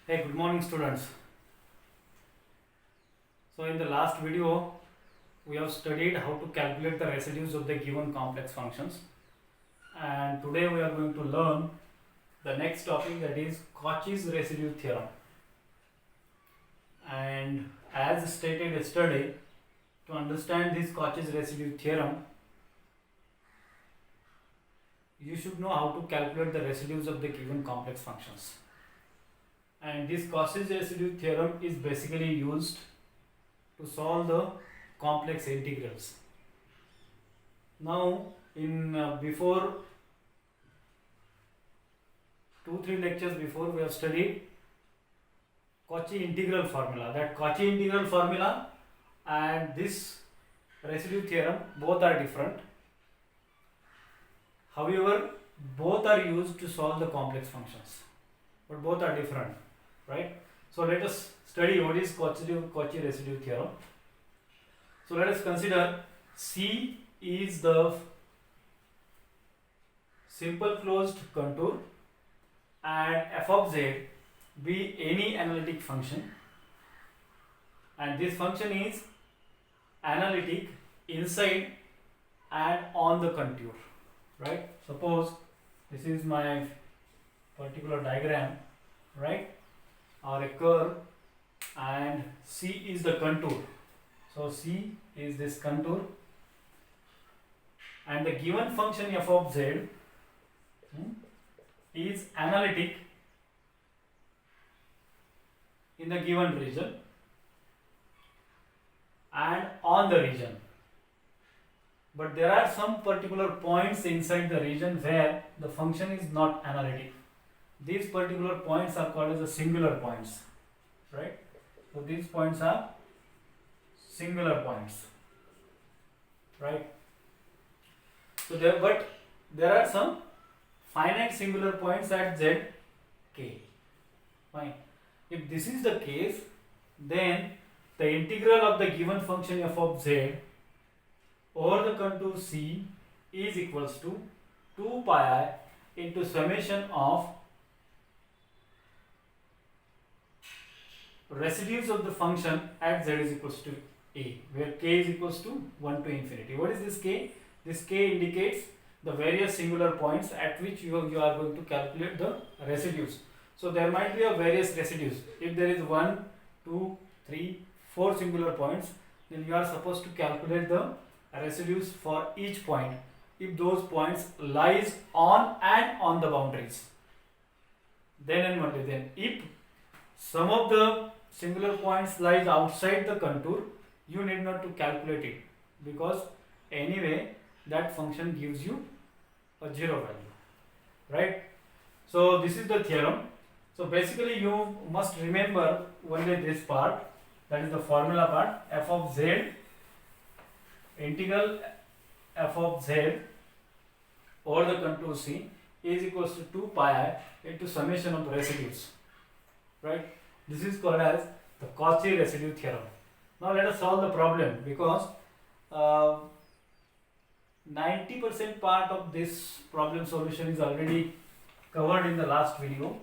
Hey, good morning students. So in the last video, we have studied how to calculate the residues of the given complex functions, and today we are going to learn the next topic, that is Cauchy's residue theorem. And as stated yesterday, to understand this Cauchy's residue theorem, you should know how to calculate the residues of the given complex functions. And this Cauchy's residue theorem is basically used to solve the complex integrals. Now, in before 2-3 lectures before, we have studied Cauchy integral formula. That Cauchy integral formula and this residue theorem both are different. However, both are used to solve the complex functions, but both are different, right? So let us study what is Cauchy residue theorem. So let us consider C is the simple closed contour and f of z be any analytic function, and this function is analytic inside and on the contour, right? Suppose this is my particular diagram, right, or a curve, and C is the contour. So C is this contour, and the given function f of z is analytic in the given region and on the region, but there are some particular points inside the region where the function is not analytic. These particular points are called as the singular points, right? So these points are singular points, right? So there are some finite singular points at z k. Fine. If this is the case, then the integral of the given function f of z over the contour C is equals to 2 pi I into summation of residues of the function at z is equals to a, where k is equals to 1 to infinity. What is this k? This k indicates the various singular points at which you are going to calculate the residues. So there might be a various residues. If there is 1, 2, 3, 4 singular points, then you are supposed to calculate the residues for each point if those points lies on and on the boundaries. Then and only then, if some of the singular points lies outside the contour, you need not to calculate it, because anyway that function gives you a zero value, right? So this is the theorem. So basically you must remember only this part, that is the formula part, f of z, integral f of z over the contour C is equals to 2 pi I into summation of residues, right? This is called as the Cauchy residue theorem. Now let us solve the problem, because 90% part of this problem solution is already covered in the last video.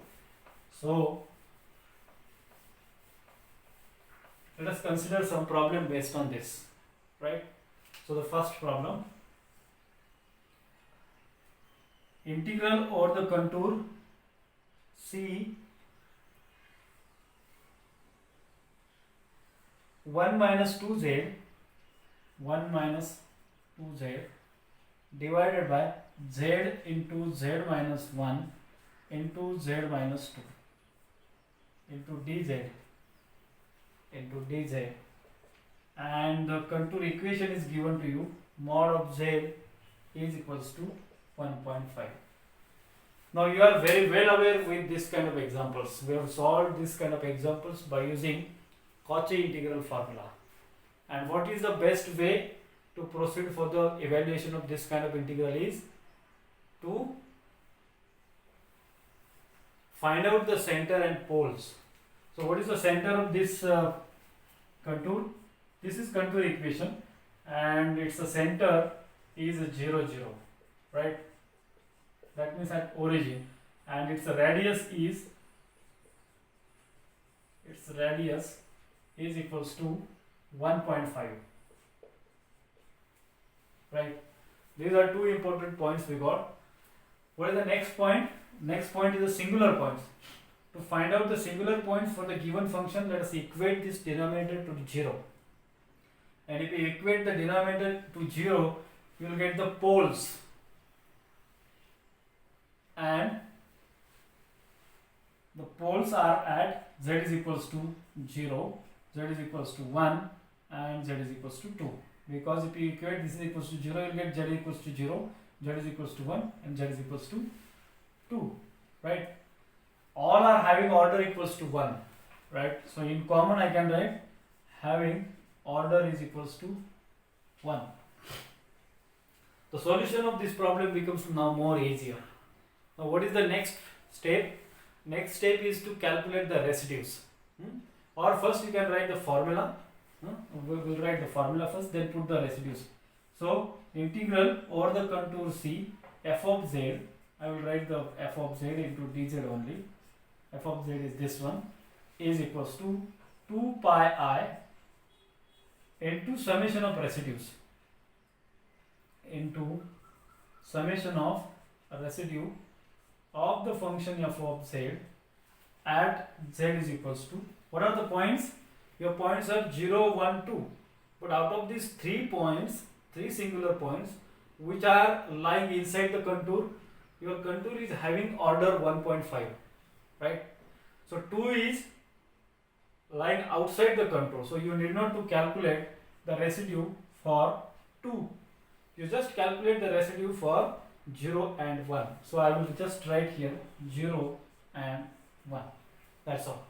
So let us consider some problem based on this, right? So the first problem, integral over the contour C 1 minus 2z divided by z into z minus 1 into z minus 2 into dz, and the contour equation is given to you, mod of z is equals to 1.5. Now you are very well aware with this kind of examples. We have solved this kind of examples by using Cauchy integral formula. And what is the best way to proceed for the evaluation of this kind of integral is to find out the center and poles. So what is the center of this contour? This is contour equation, and its center is 0, 0, right? That means at origin, and its radius is radius is equals to 1.5. Right? These are two important points we got. What is the next point? Next point is the singular points. To find out the singular points for the given function, let us equate this denominator to 0. And if you equate the denominator to 0, you will get the poles. And the poles are at z is equals to 0, z is equals to 1, and z is equals to 2. Because if you equate this is equals to 0, you will get z is equals to 0, z is equals to 1, and z is equals to 2. Right? All are having order equals to 1. Right? So in common I can write having order is equals to 1. The solution of this problem becomes now more easier. Now what is the next step? Next step is to calculate the residues. Or first you can write the formula. We will write the formula first, then put the residues. So integral over the contour C f of z, I will write the f of z into dz only. F of z is this one, is equals to 2 pi I into summation of residues, into summation of residue of the function f of z at z is equals to, what are the points? Your points are 0, 1, 2. But out of these 3 points, 3 singular points which are lying inside the contour, your contour is having order 1.5. Right? So 2 is lying outside the contour. So you need not to calculate the residue for 2. You just calculate the residue for 0 and 1. So I will just write here 0 and 1. That's all.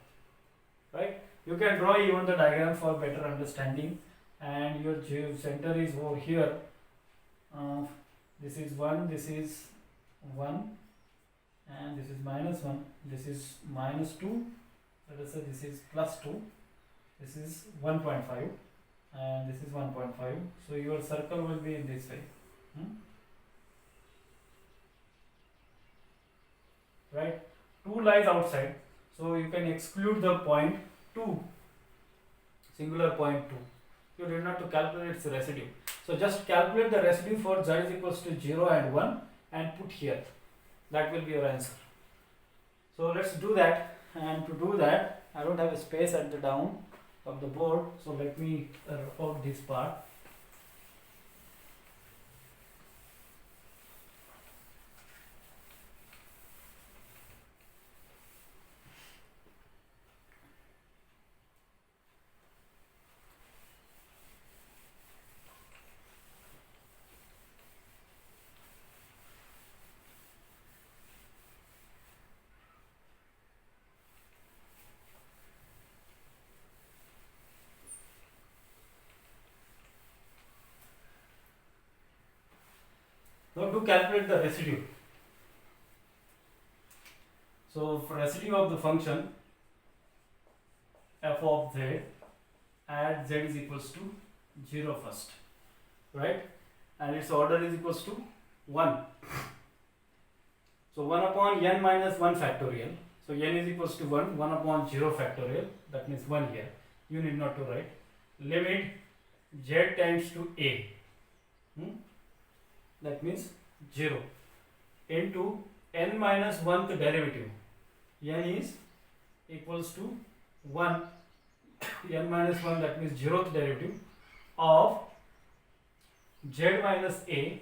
Right? You can draw even the diagram for better understanding. And your center is over here. This is 1, this is 1, and this is minus 1, this is minus 2, let us say this is plus 2, this is 1.5, and this is 1.5. So your circle will be in this way. Right? 2 lies outside, so you can exclude the point 2, singular point 2. You need not to calculate its residue. So just calculate the residue for z is equals to 0 and 1 and put here. That will be your answer. So let's do that. And to do that, I don't have a space at the down of the board. So let me rough out this part. Now to calculate the residue. So for residue of the function f of z at z is equals to 0 first, right? And its order is equals to 1. So 1 upon n minus 1 factorial. So n is equals to 1, 1 upon 0 factorial, that means 1 here. You need not to write. Limit z tends to a. That means 0 into n minus 1th derivative. N is equals to 1, n minus 1, that means 0th derivative of z minus a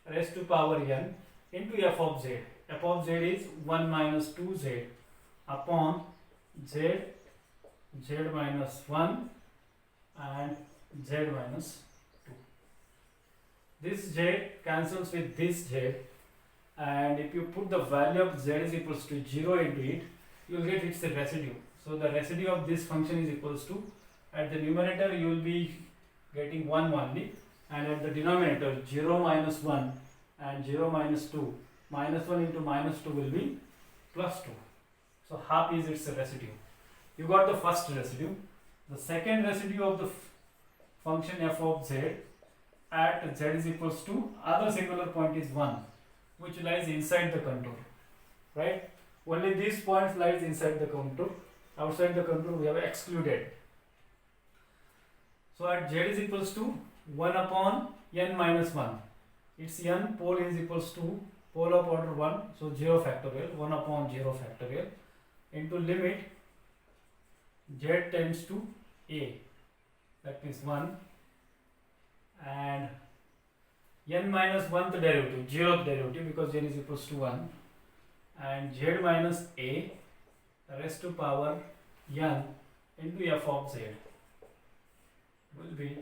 raised to power n into f of z. F of z is 1 minus 2z upon z, z minus 1 and z minus 2. This z cancels with this z, and if you put the value of z is equals to 0 into it, you will get its residue. So the residue of this function is equals to, at the numerator you will be getting 1 only, and at the denominator 0 minus 1 and 0 minus 2, minus 1 into minus 2 will be plus 2. So half is its residue. You got the first residue. The second residue of the function f of z at z is equals to, other singular point is 1, which lies inside the contour, right? Only these points lies inside the contour. Outside the contour we have excluded. So at z is equals to 1 upon n minus 1. Its n pole is equals to pole of order 1, so 0 factorial, 1 upon 0 factorial into limit z tends to a, that means 1, and n minus 1th derivative, 0th derivative, because n is equals to 1, and z minus a raised to power n into f of z will be,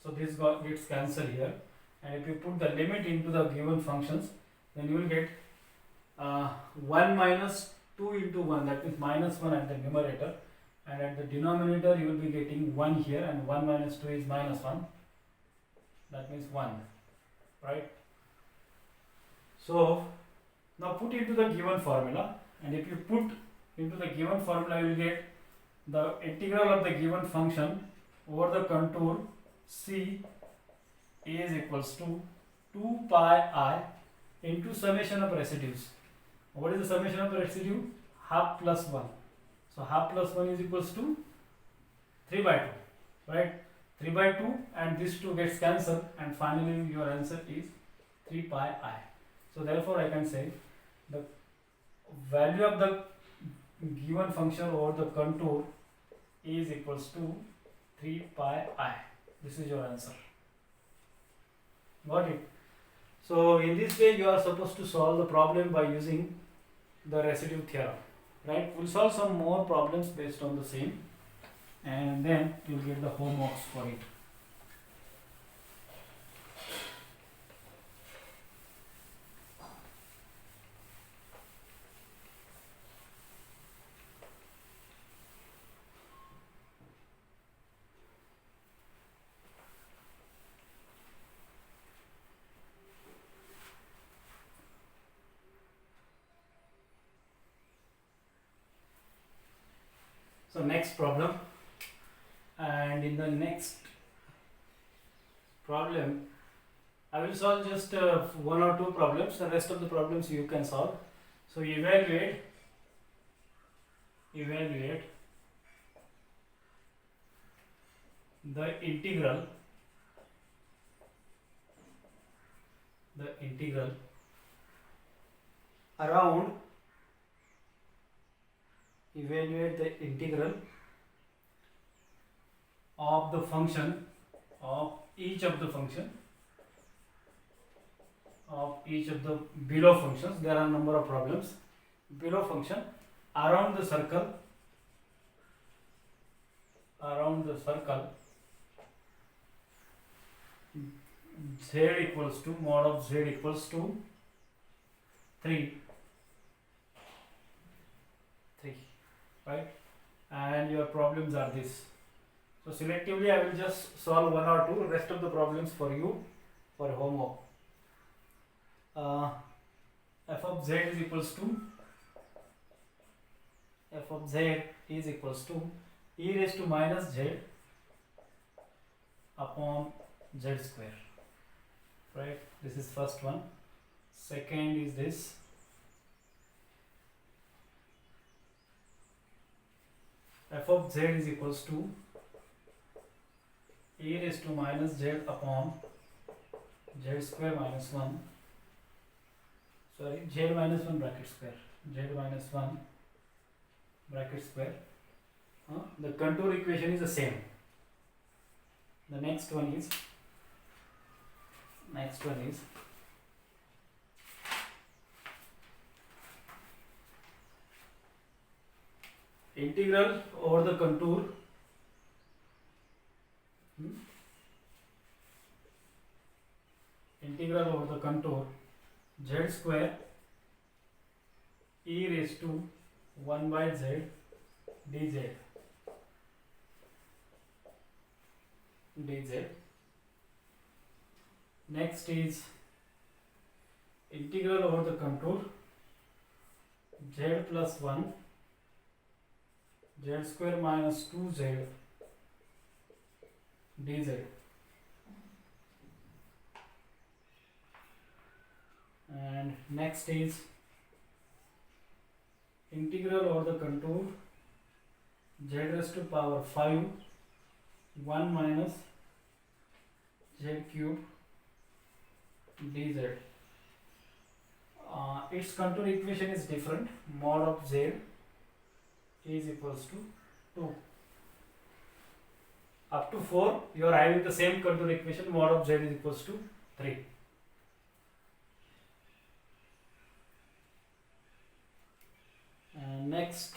so this gets cancelled here, and if you put the limit into the given functions, then you will get 1 minus 2 into 1, that means minus 1 at the numerator, and at the denominator you will be getting 1 here, and 1 minus 2 is minus 1, that means 1, right? So now put into the given formula, and if you put into the given formula you will get the integral of the given function over the contour C A is equals to 2 pi I into summation of residues. What is the summation of the residue? Half plus 1. So half plus 1 is equals to 3 by 2, right? 3 by 2, and this 2 gets cancelled, and finally your answer is 3 pi I. So therefore I can say the value of the given function over the contour is equals to 3 pi I. This is your answer. Got it? So in this way you are supposed to solve the problem by using the residue theorem, right? We'll solve some more problems based on the same, and then you'll get the homeworks for it. So next problem, and in the next problem I will solve just 1 or 2 problems. The rest of the problems you can solve. So evaluate the integral around, evaluate the integral of the function of each of the function of each of the below functions. There are a number of problems. Below function around the circle z equals to mod of z equals to 3, right? And your problems are this. So selectively I will just solve 1 or 2, rest of the problems for you for homework. F of z is equals to e raised to minus z upon z square, right? This is first one. Second is this. F of z is equals to e raised to minus z upon z square minus 1, sorry, z minus 1 bracket square, z minus 1 bracket square. The contour equation is the same. The next one is integral over the contour z square e raised to 1 by z dz. Next is integral over the contour z plus 1 z square minus 2z dz. And next is integral over the contour z raised to power 5 1 minus z cube dz. Its contour equation is different. Mod of z is equals to 2. Up to 4 you are having the same contour equation. Mod of z is equals to 3. And next,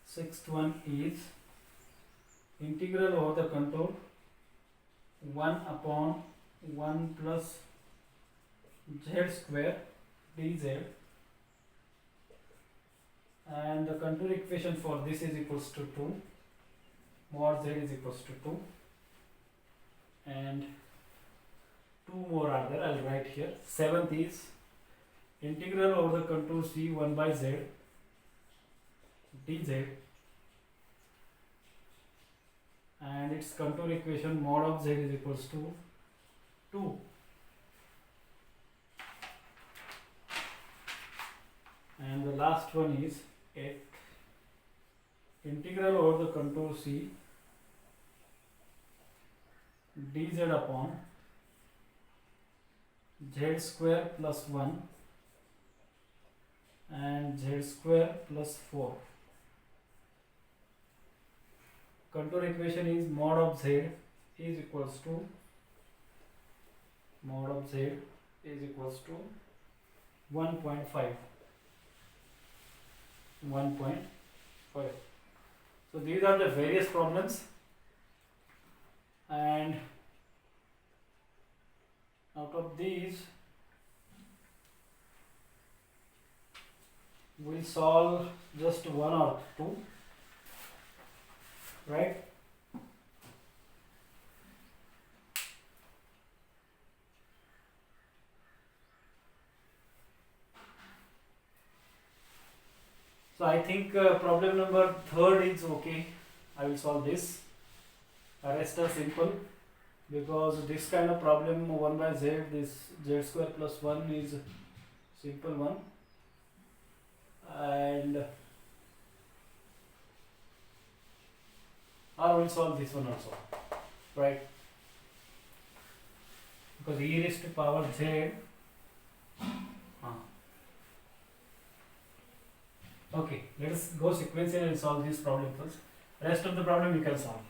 sixth one is integral over the contour 1 upon 1 plus z square dz, and the contour equation for this is equals to 2. Mod z is equals to 2, and two more are there. I'll write here. Seventh is integral over the contour c 1 by z dz, and its contour equation mod of z is equals to 2. And the last one is 8. Integral over the contour c dz upon z square plus 1 and z square plus 4. Contour equation is mod of z is equals to 1.5. 1.5. So these are the various problems, and out of these we'll solve just one or two, right? So I think problem number 3 is okay. I will solve this. The rest are simple, because this kind of problem 1 by z, this z square plus 1 is simple one, and I will solve this one also, right? Because e raised to power z. Okay, let us go sequentially and solve this problem first. Rest of the problem you can solve.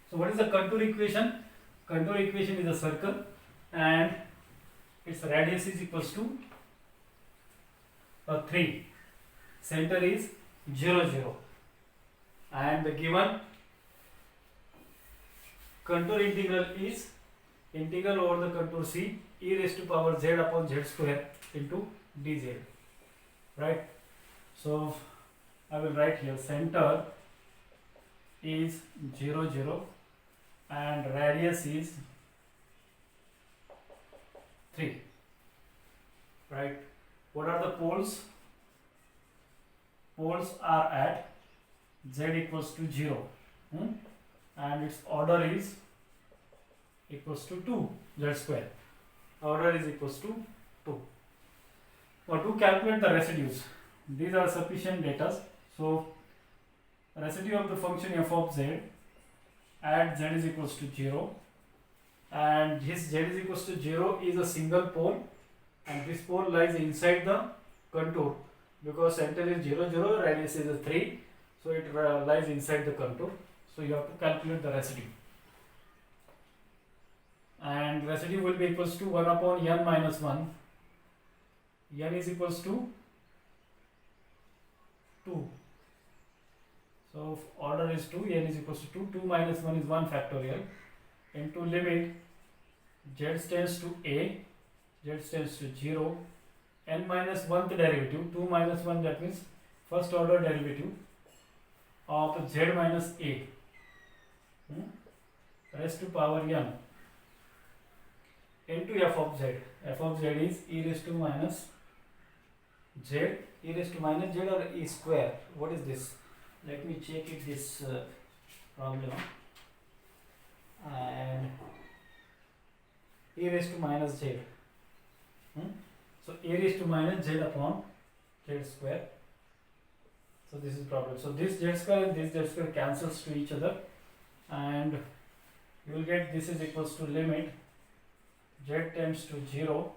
So what is the contour equation? Contour equation is a circle and its radius is equals to 3. Center is 0, 0, and the given contour integral is integral over the contour c e raised to power z upon z square into dz, right? So I will write here center is 0, 0 and radius is 3, right? What are the poles? Poles are at z equals to 0, and its order is equals to 2 z square. Order is equals to 2. Now to calculate the residues, these are sufficient data. So residue of the function f of z at z is equals to 0, and this z is equals to 0 is a single pole, and this pole lies inside the contour. Because center is 0, 0, radius is 3, so it lies inside the contour. So you have to calculate the residue. And residue will be equals to 1 upon n minus 1. N is equals to 2. So order is 2, n is equals to 2. 2 minus 1 is 1 factorial into limit z tends to a, z tends to 0, n minus 1th derivative, 2 minus 1, that means first order derivative of z minus a raised to power n into f of z. F of z is e raised to minus z e raised to minus z or e square. What is this? Let me check it this problem. And e raised to minus z. So e raised to minus z upon z square. So this is problem. So this z square and this z square cancels to each other, and you will get this is equals to limit z tends to 0,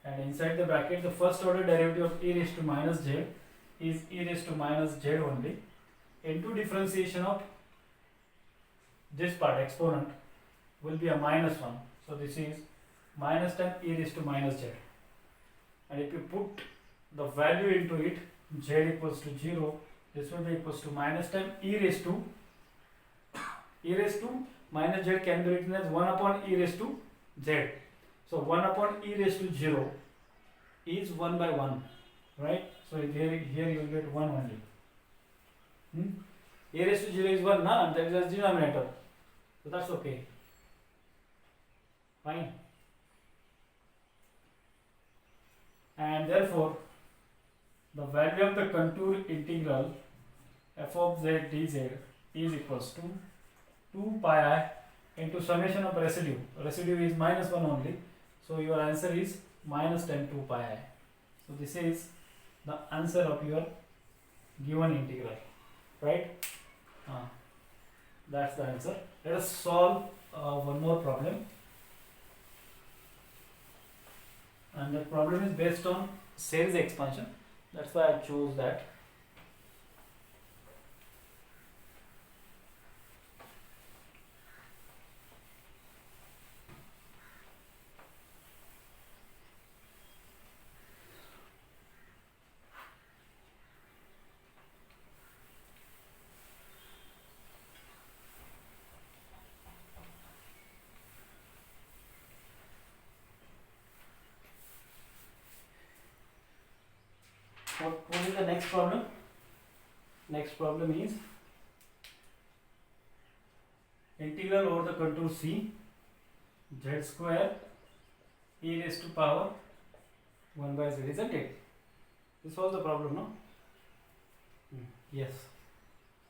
and inside the bracket the first order derivative of e raised to minus z is e raised to minus z only, into differentiation of this part exponent will be a minus 1. So this is minus times e raised to minus z, and if you put the value into it, z equals to 0, this will be equals to minus times e raised to minus z can be written as 1 upon e raised to z. So 1 upon e raised to 0 is 1 by 1, right? So here you will get 1 only. E raised to 0 is 1, na? That is the denominator. So that's okay. Fine. And therefore, the value of the contour integral f of z dz is equals to 2 pi I into summation of residue. Residue is minus 1 only. So your answer is minus 10 2 pi I. So this is the answer of your given integral, right? That's the answer. Let us solve one more problem. And the problem is based on series expansion. That's why I chose that. What is the next problem? Next problem is integral over the contour C z square e raised to power 1 by z, isn't it? This was the problem, no? Yes.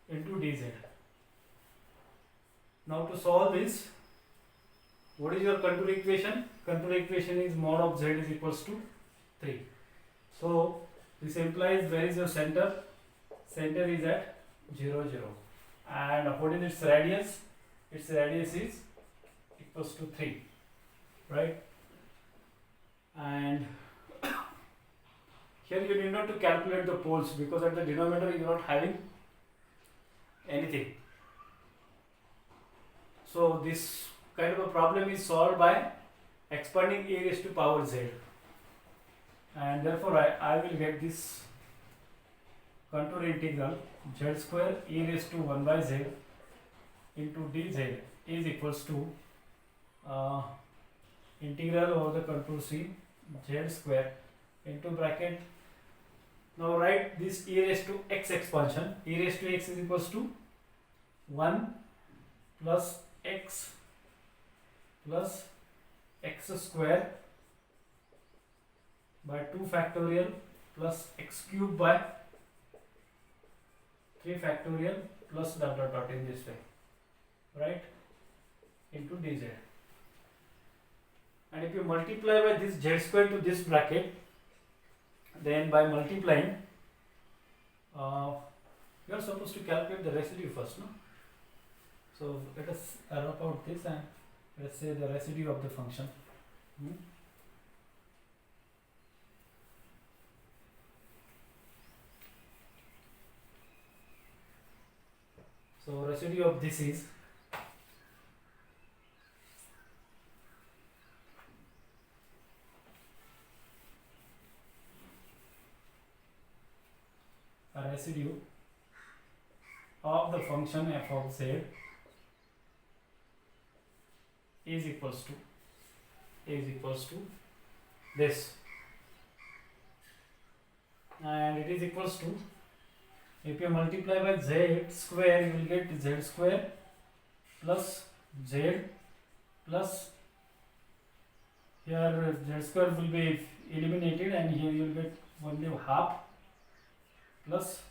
Into dz. Now to solve this, what is your contour equation? Contour equation is mod of z is equals to 3. So this implies where is your center? Center is at 0 0. And what is its radius? Its radius is equals to 3, right? And here you need not to calculate the poles, because at the denominator you are not having anything. So this kind of a problem is solved by expanding e raised to power z, and therefore I will get this contour integral z square e raised to 1 by z into dz is equals to integral over the contour C z square into bracket. Now write this e raised to x expansion. E raised to x is equals to 1 plus x square by 2 factorial plus x cube by 3 factorial plus dot dot dot in this way, right, into dz. And if you multiply by this z square to this bracket, then by multiplying you are supposed to calculate the residue first, no? So let us wrap out this and let's say the residue of the function. So residue of this is a residue of the function f of z is equals to this, and it is equals to, if you multiply by z square, you will get z square plus z plus, here z square will be eliminated and here you will get only half plus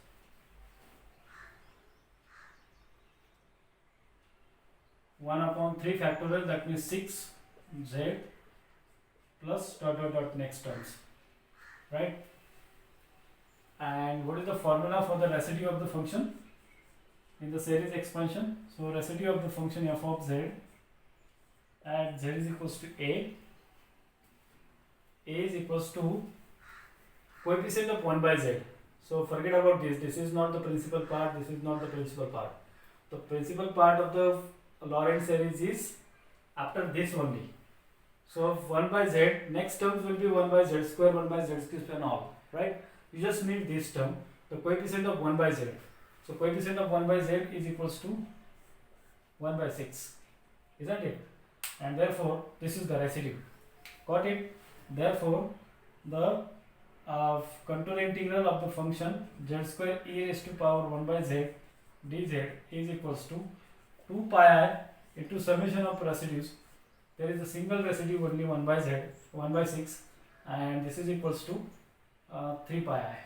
1/3 factorial, that means 6z plus dot dot dot next terms, right? And what is the formula for the residue of the function in the series expansion? So residue of the function f of z at z is equals to a is equals to coefficient of 1 by z. So forget about this. This is not the principal part. This is not the principal part. The principal part of the Lorentz series is after this only. So 1 by z, next terms will be 1 by z square, 1 by z cube and all, right? You just need this term, the coefficient of 1 by z. So coefficient of 1 by z is equals to 1 by 6, isn't it? And therefore this is the residue. Got it? Therefore the contour integral of the function z square e raised to power 1 by z dz is equals to 2 pi I into summation of residues. There is a single residue only 1 by z, 1 by 6, and this is equals to 3 pi I.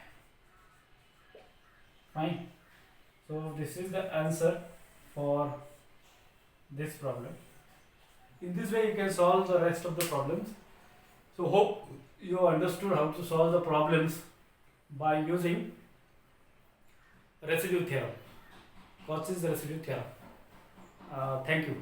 Fine. So this is the answer for this problem. In this way you can solve the rest of the problems. So hope you understood how to solve the problems by using residue theorem. Cauchy's residue theorem. Thank you.